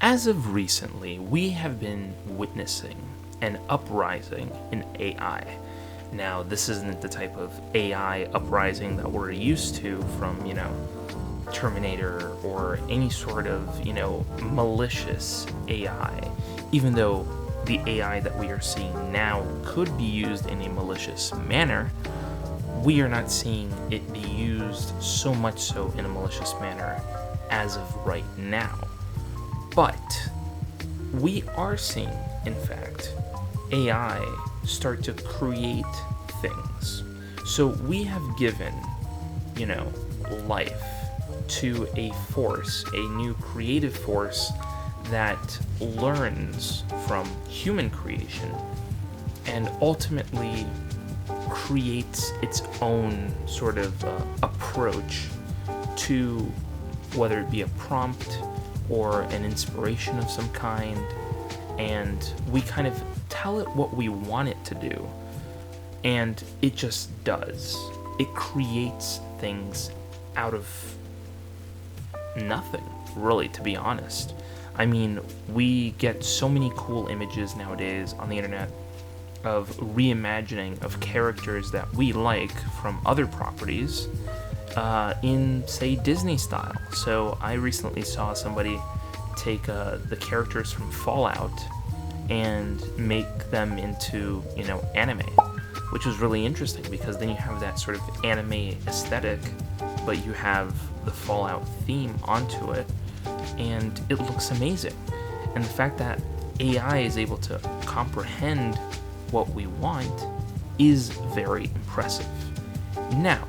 As of recently, we have been witnessing an uprising in AI. Now, this isn't the type of AI uprising that we're used to from, Terminator or any sort of, malicious AI, even though the AI that we are seeing now could be used in a malicious manner. We are not seeing it be used so much so in a malicious manner as of right now. But we are seeing, in fact, AI start to create things. So we have given, life to a force, a new creative force that learns from human creation and ultimately creates its own sort of approach to whether it be a prompt or an inspiration of some kind, and we kind of tell it what we want it to do, and it just does. It creates things out of nothing, really, to be honest. I mean, we get so many cool images nowadays on the internet of reimagining of characters that we like from other properties in, say, Disney style. So I recently saw somebody take the characters from Fallout and make them into, anime, which was really interesting because then you have that sort of anime aesthetic, but you have the Fallout theme onto it, and it looks amazing. And the fact that AI is able to comprehend what we want is very impressive. Now,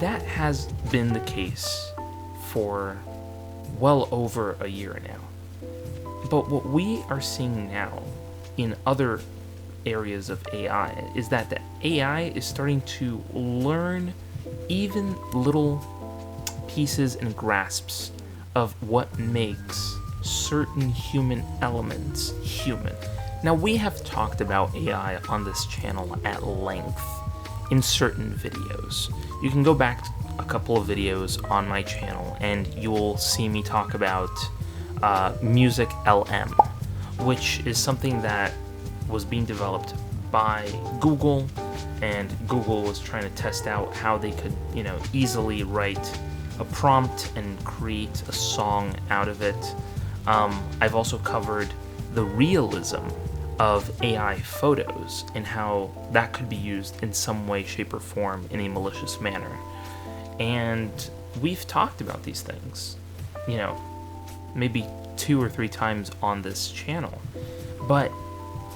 that has been the case for well over a year now. But what we are seeing now in other areas of AI is that the AI is starting to learn even little pieces and grasps of what makes certain human elements human. Now, we have talked about AI on this channel at length in certain videos. You can go back a couple of videos on my channel and you will see me talk about Music LM, which is something that was being developed by Google, and Google was trying to test out how they could, easily write a prompt and create a song out of it. I've also covered the realism of AI photos and how that could be used in some way, shape, or form in a malicious manner. And we've talked about these things, maybe 2 or 3 times on this channel. But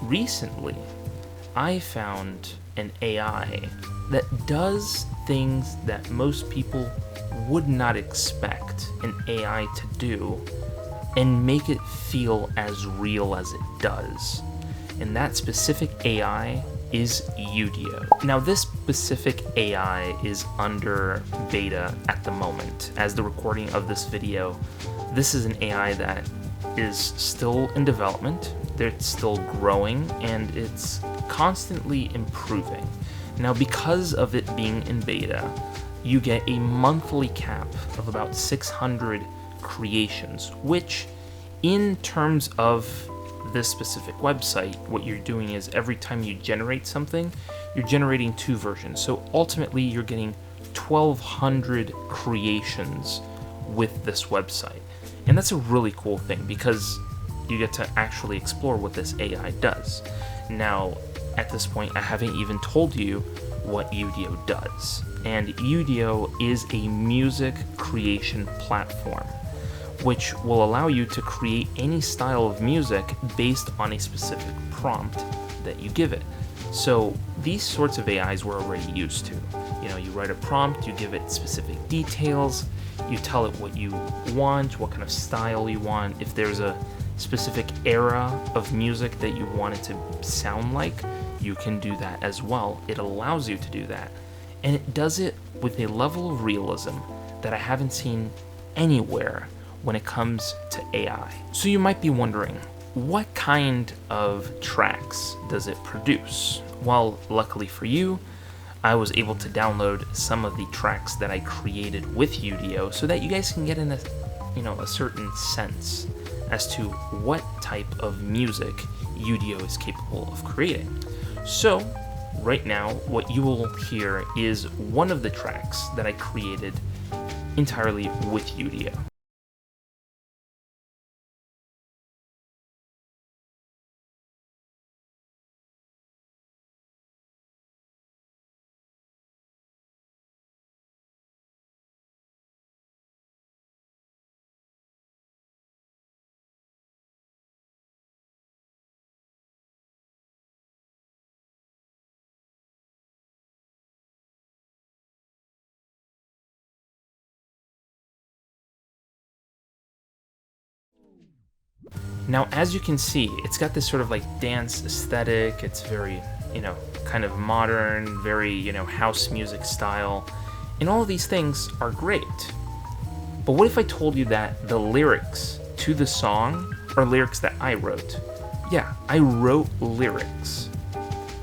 recently, I found an AI that does things that most people would not expect an AI to do and make it feel as real as it does. And that specific AI is Udio. Now, this specific AI is under beta at the moment. As the recording of this video, this is an AI that is still in development. It's still growing and it's constantly improving. Now, because of it being in beta, you get a monthly cap of about 600 creations, which in terms of this specific website, what you're doing is every time you generate something, you're generating 2 versions. So ultimately, you're getting 1,200 creations with this website. And that's a really cool thing because you get to actually explore what this AI does. Now, at this point, I haven't even told you what Udio does. And Udio is a music creation platform, which will allow you to create any style of music based on a specific prompt that you give it. So these sorts of AIs we're already used to. You write a prompt, you give it specific details, you tell it what you want, what kind of style you want. If there's a specific era of music that you want it to sound like, you can do that as well. It allows you to do that. And it does it with a level of realism that I haven't seen anywhere when it comes to AI. So you might be wondering, what kind of tracks does it produce? Well, luckily for you, I was able to download some of the tracks that I created with Udio so that you guys can get in a certain sense as to what type of music Udio is capable of creating. So, right now, what you will hear is one of the tracks that I created entirely with Udio. Now, as you can see, it's got this sort of like dance aesthetic. It's very, kind of modern, very, house music style. And all of these things are great. But what if I told you that the lyrics to the song are lyrics that I wrote? Yeah, I wrote lyrics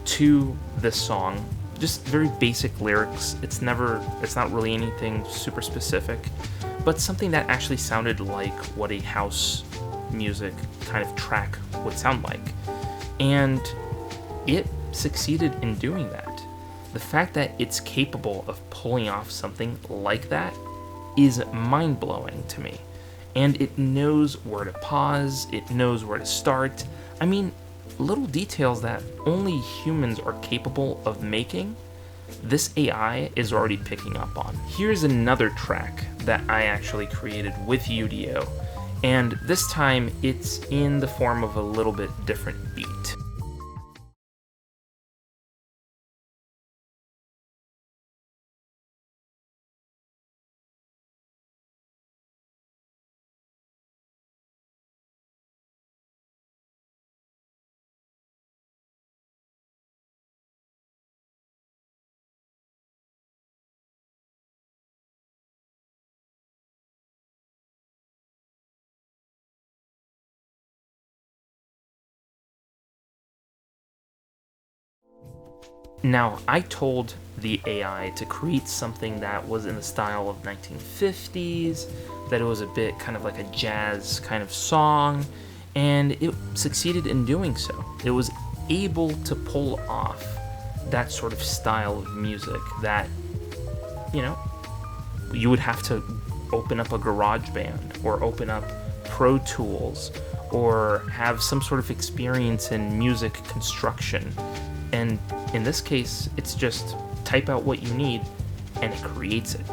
to this song. Just very basic lyrics. It's not really anything super specific, but something that actually sounded like what a house music kind of track would sound like. And it succeeded in doing that. The fact that it's capable of pulling off something like that is mind-blowing to me. And it knows where to pause, it knows where to start. I mean, little details that only humans are capable of making, this AI is already picking up on. Here's another track that I actually created with Udio, and this time it's in the form of a little bit different beat. Now, I told the AI to create something that was in the style of 1950s, that it was a bit kind of like a jazz kind of song, and it succeeded in doing so. It was able to pull off that sort of style of music that, you would have to open up a garage band or open up Pro Tools or have some sort of experience in music construction. And in this case, it's just type out what you need and it creates it.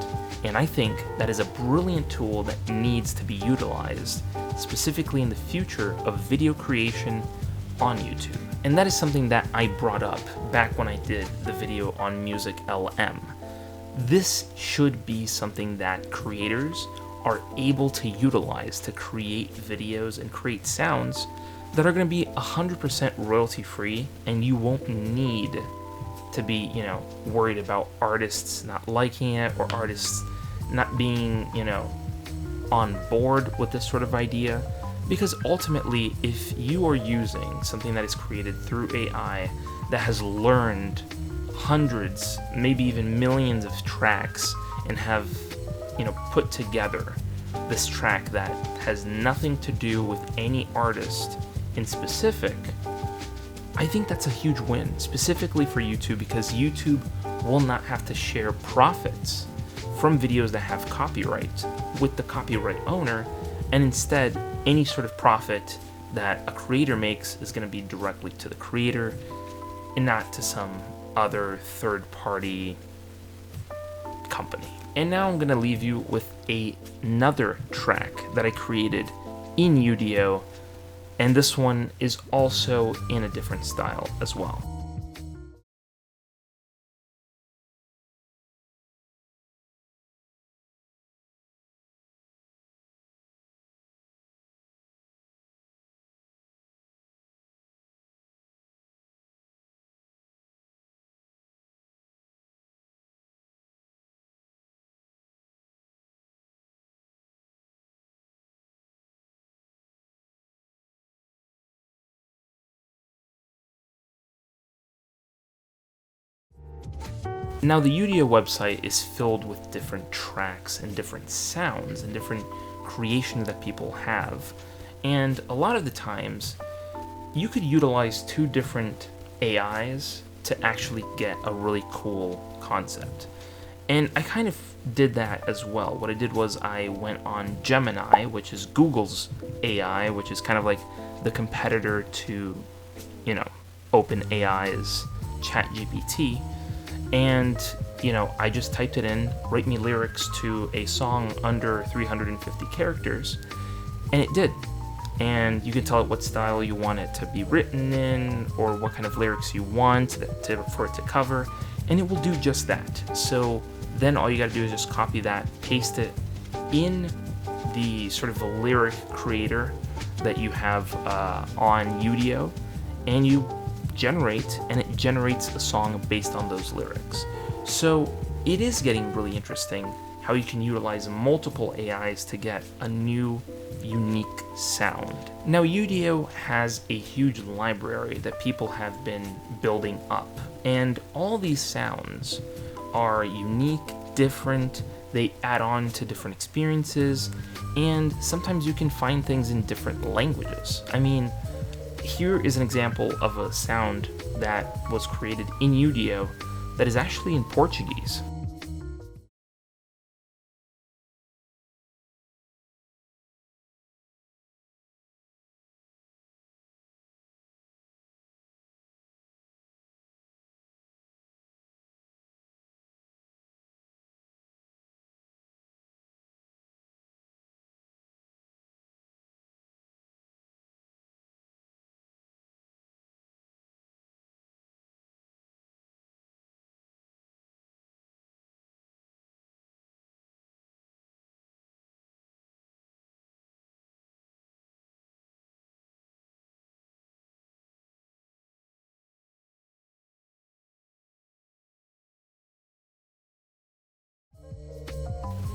And I think that is a brilliant tool that needs to be utilized, specifically in the future of video creation on YouTube. And that is something that I brought up back when I did the video on Music LM. This should be something that creators are able to utilize to create videos and create sounds that are going to be 100% royalty free, and you won't need to be, worried about artists not liking it or artists not being, on board with this sort of idea. Because ultimately, if you are using something that is created through AI that has learned hundreds, maybe even millions of tracks and have, put together this track that has nothing to do with any artist in specific, I think that's a huge win, specifically for YouTube, because YouTube will not have to share profits from videos that have copyright with the copyright owner, and instead, any sort of profit that a creator makes is going to be directly to the creator and not to some other third-party company. And now I'm going to leave you with another track that I created in Udio, and this one is also in a different style as well. Now, the Udio website is filled with different tracks and different sounds and different creations that people have. And a lot of the times, you could utilize two different AIs to actually get a really cool concept. And I kind of did that as well. What I did was I went on Gemini, which is Google's AI, which is kind of like the competitor to, OpenAI's ChatGPT. And, I just typed it in, write me lyrics to a song under 350 characters, and it did. And you can tell it what style you want it to be written in, or what kind of lyrics you want for it to cover, and it will do just that. So then all you gotta do is just copy that, paste it in the sort of a lyric creator that you have on Udio, and you generate, and it generates a song based on those lyrics. So it is getting really interesting how you can utilize multiple AIs to get a new, unique sound. Now, Udio has a huge library that people have been building up, and all these sounds are unique, different, they add on to different experiences, and sometimes you can find things in different languages. I mean, here is an example of a sound that was created in Udio that is actually in Portuguese.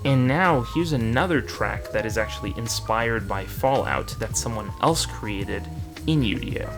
And now here's another track that is actually inspired by Fallout that someone else created in Udio.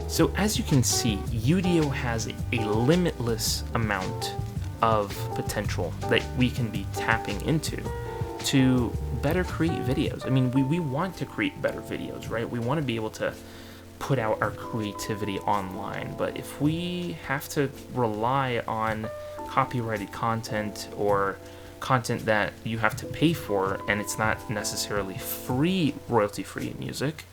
So as you can see, Udio has a limitless amount of potential that we can be tapping into to better create videos. I mean, we want to create better videos, right? We want to be able to put out our creativity online, but if we have to rely on copyrighted content or content that you have to pay for and it's not necessarily free, royalty-free music,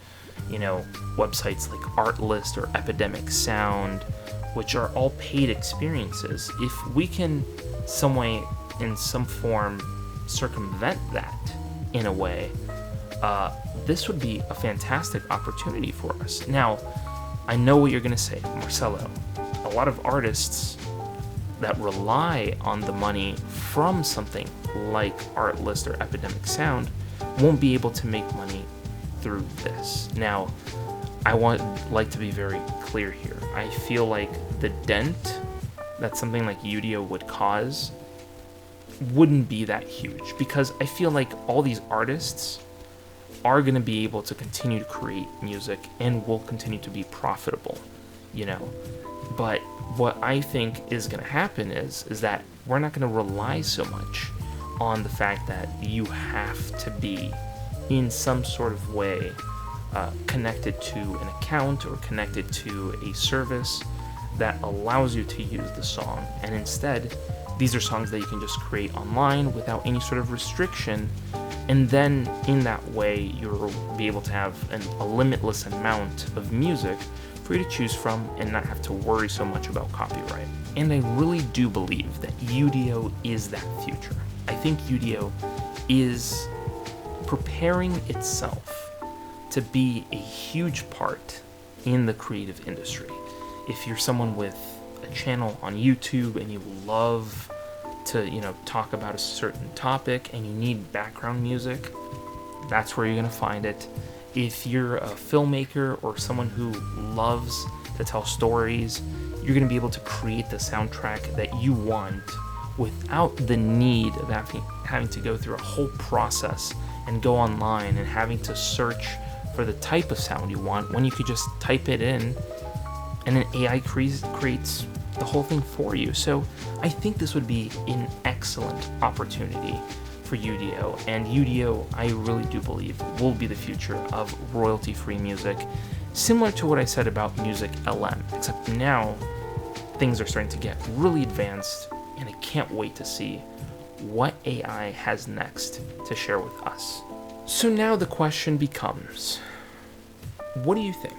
websites like Artlist or Epidemic Sound, which are all paid experiences, if we can some way, in some form, circumvent that in a way, this would be a fantastic opportunity for us. Now, I know what you're going to say, Marcelo. A lot of artists that rely on the money from something like Artlist or Epidemic Sound won't be able to make money through this. Now, I like to be very clear here. I feel like the dent that something like Udio would cause wouldn't be that huge, because I feel like all these artists are going to be able to continue to create music and will continue to be profitable, But what I think is going to happen is that we're not going to rely so much on the fact that you have to be in some sort of way connected to an account or connected to a service that allows you to use the song, and instead These are songs that you can just create online without any sort of restriction, and then in that way you'll be able to have a limitless amount of music for you to choose from and not have to worry so much about copyright. And I really do believe that Udio is that future. I think Udio is preparing itself to be a huge part in the creative industry. If you're someone with a channel on YouTube and you love to, talk about a certain topic and you need background music, that's where you're going to find it. If you're a filmmaker or someone who loves to tell stories, you're going to be able to create the soundtrack that you want without the need of having to go through a whole process and go online and having to search for the type of sound you want, when you could just type it in and an AI creates the whole thing for you. So I think this would be an excellent opportunity for Udio, and Udio, I really do believe, will be the future of royalty-free music, similar to what I said about Music LM, except now things are starting to get really advanced, and I can't wait to see what AI has next to share with us. So now the question becomes, what do you think?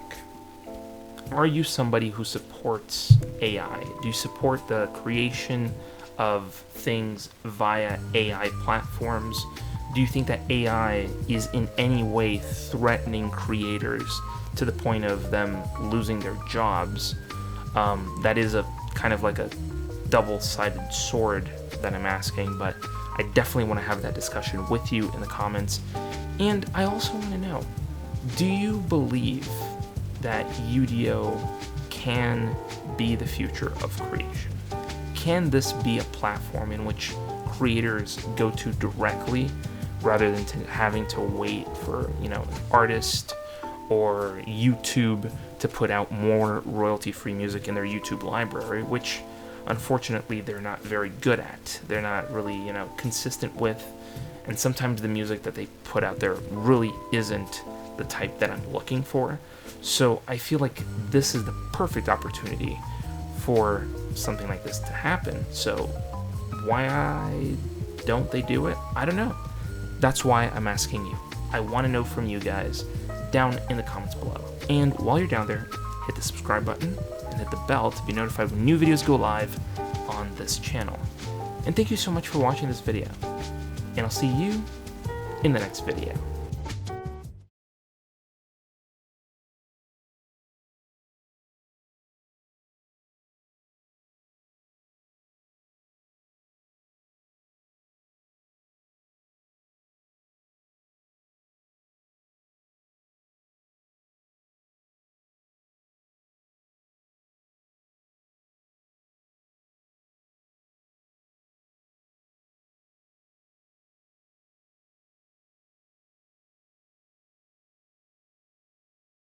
Are you somebody who supports AI? Do you support the creation of things via AI platforms? Do you think that AI is in any way threatening creators to the point of them losing their jobs? That is a kind of like a double-sided sword that I'm asking, but I definitely want to have that discussion with you in the comments. And I also want to know, do you believe that Udio can be the future of creation? Can this be a platform in which creators go to directly rather than having to wait for, an artist or YouTube to put out more royalty-free music in their YouTube library, which unfortunately they're not very good at. They're not really, consistent with, and sometimes the music that they put out there really isn't the type that I'm looking for. So I feel like this is the perfect opportunity for something like this to happen. So why don't they do it? I don't know. That's why I'm asking you. I want to know from you guys down in the comments below. And while you're down there, hit the subscribe button and hit the bell to be notified when new videos go live on this channel. And thank you so much for watching this video. And I'll see you in the next video.